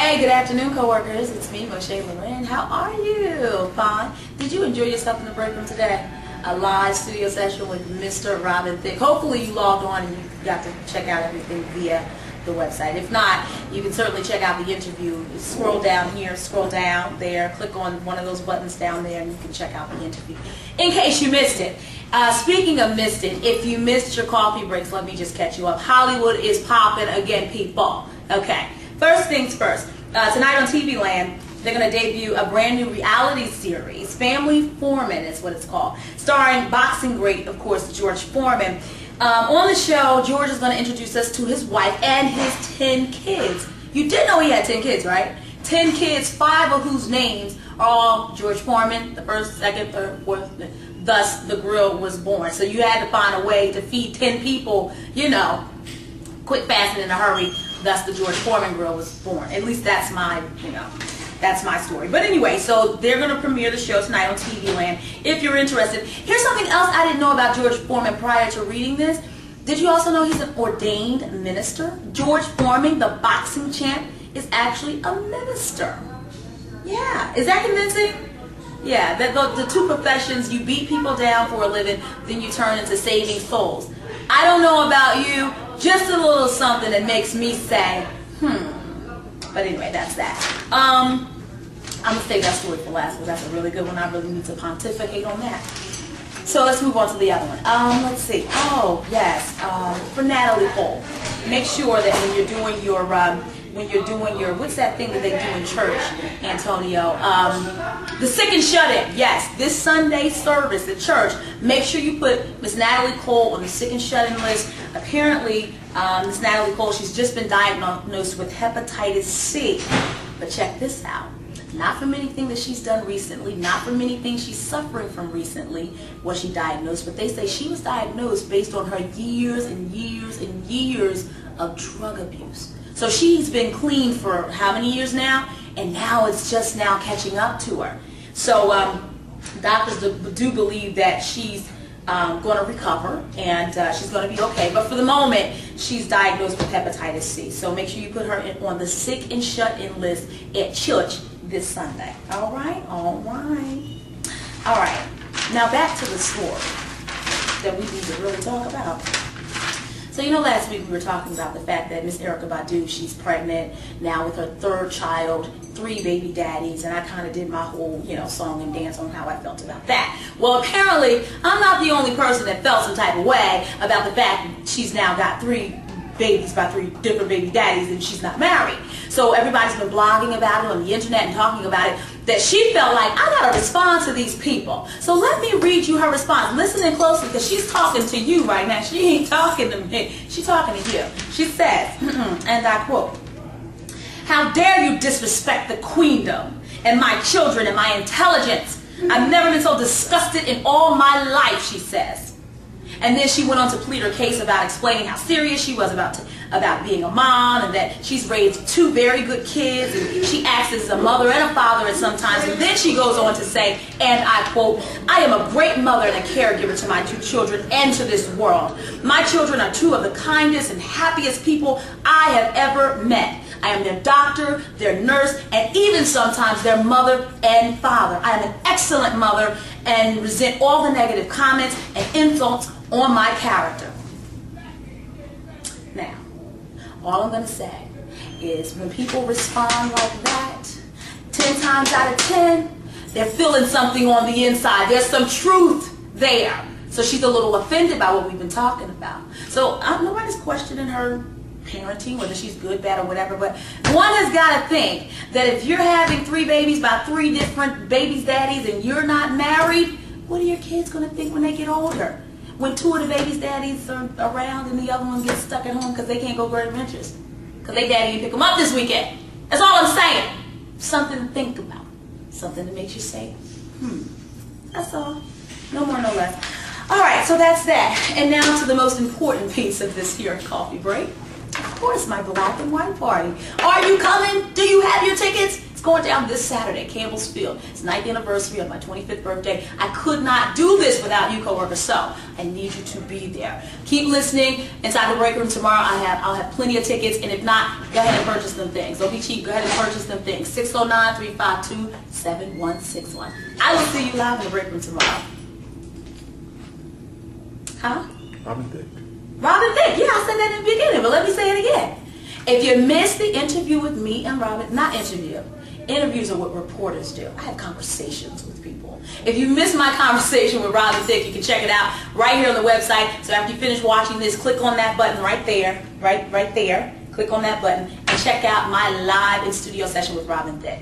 Hey, good afternoon, coworkers. It's me, MoShay. How are you? Fine. Did you enjoy yourself in the break room today? A live studio session with Mr. Robin Thicke. Hopefully you logged on and you got to check out everything via the website. If not, you can certainly check out the interview. Scroll down here, scroll down there, click on one of those buttons down there, and you can check out the interview in case you missed it. Speaking of missed it, if you missed your coffee breaks, let me just catch you up. Hollywood is popping again, people. Okay, first things first. Tonight on TV Land, they're going to debut a brand new reality series, Family Foreman is what it's called, starring boxing great, of course, George Foreman. On the show, George is going to introduce us to his wife and his 10 kids. You did know he had 10 kids, right? 10 kids, 5 of whose names are all George Foreman, the first, second, third, fourth, thus the grill was born. So you had to find a way to feed 10 people, you know, quick, fast, and in a hurry. Thus the George Foreman grill was born. At least that's my, that's my story. But anyway, so they're going to premiere the show tonight on TV Land. If you're interested, here's something else I didn't know about George Foreman prior to reading this. Did you also know he's an ordained minister? George Foreman, the boxing champ, is actually a minister. Yeah, is that convincing? Yeah, that the two professions, you beat people down for a living, then you turn into saving souls. I don't know about you, just a little something that makes me say, But anyway, that's that. I'm going to save that story for last because that's a really good one. I really need to pontificate on that. So let's move on to the other one. Let's see. Oh, yes. For Natalie Cole, make sure that when you're doing your, what's that thing that they do in church, Antonio? The sick and shut in. Yes, this Sunday service at church, make sure you put Miss Natalie Cole on the sick and shut in list. Apparently, Miss Natalie Cole, she's just been diagnosed with hepatitis C. But check this out. Not from anything that she's done recently, not from anything she's suffering from recently was she diagnosed, but they say she was diagnosed based on her years and years and years of drug abuse. So she's been clean for how many years now? And now it's just now catching up to her. So doctors do believe that she's going to recover and she's going to be okay. But for the moment, she's diagnosed with hepatitis C. So make sure you put her on the sick and shut in list at church this Sunday. All right? All right. All right. Now back to the story that we need to really talk about. So you know last week we were talking about the fact that Miss Erykah Badu, she's pregnant now with her 3rd child, 3 baby daddies, and I kind of did my whole, song and dance on how I felt about that. Well, apparently I'm not the only person that felt some type of way about the fact that she's now got 3 babies by 3 different baby daddies and she's not married. So everybody's been blogging about it on the internet and talking about it, that she felt like, I gotta respond to these people. So let me read you her response. Listen in closely because she's talking to you right now. She ain't talking to me. She's talking to you. She says, and I quote, "How dare you disrespect the queendom and my children and my intelligence? I've never been so disgusted in all my life," she says. And then she went on to plead her case about explaining how serious she was about being a mom and that she's raised 2 very good kids and she acts as a mother and a father at some times. And then she goes on to say, and I quote, "I am a great mother and a caregiver to my 2 children and to this world. My children are 2 of the kindest and happiest people I have ever met. I am their doctor, their nurse, and even sometimes their mother and father. I am an excellent mother and resent all the negative comments and insults on my character." Now, all I'm going to say is when people respond like that, 10 times out of 10, they're feeling something on the inside. There's some truth there. So she's a little offended by what we've been talking about. So nobody's questioning her parenting, whether she's good, bad, or whatever, but one has got to think that if you're having 3 babies by 3 different babies' daddies and you're not married, what are your kids going to think when they get older? When 2 of the baby's daddies are around and the other one gets stuck at home because they can't go Great Adventures. Because they daddy didn't pick them up this weekend. That's all I'm saying. Something to think about. Something that makes you say, That's all. No more, no less. All right, so that's that. And now to the most important piece of this here coffee break. Of course, my black and white party. Are you coming? Do you have your tickets? It's going down this Saturday, Campbellsfield. It's 9th anniversary of my 25th birthday. I could not do this without you, coworkers, so I need you to be there. Keep listening. Inside the break room tomorrow, I'll have plenty of tickets, and if not, go ahead and purchase them things. Don't be cheap. Go ahead and purchase them things. 609-352-7161. I will see you live in the break room tomorrow. Huh? Robin Thicke. Robin Thicke. Yeah, I said that in the beginning, but let me say it again. If you missed the interview with me and Robin, not interview. Interviews are what reporters do. I have conversations with people. If you missed my conversation with Robin Thicke, you can check it out right here on the website. So after you finish watching this, click on that button right there, right there. Click on that button and check out my live in studio session with Robin Thicke.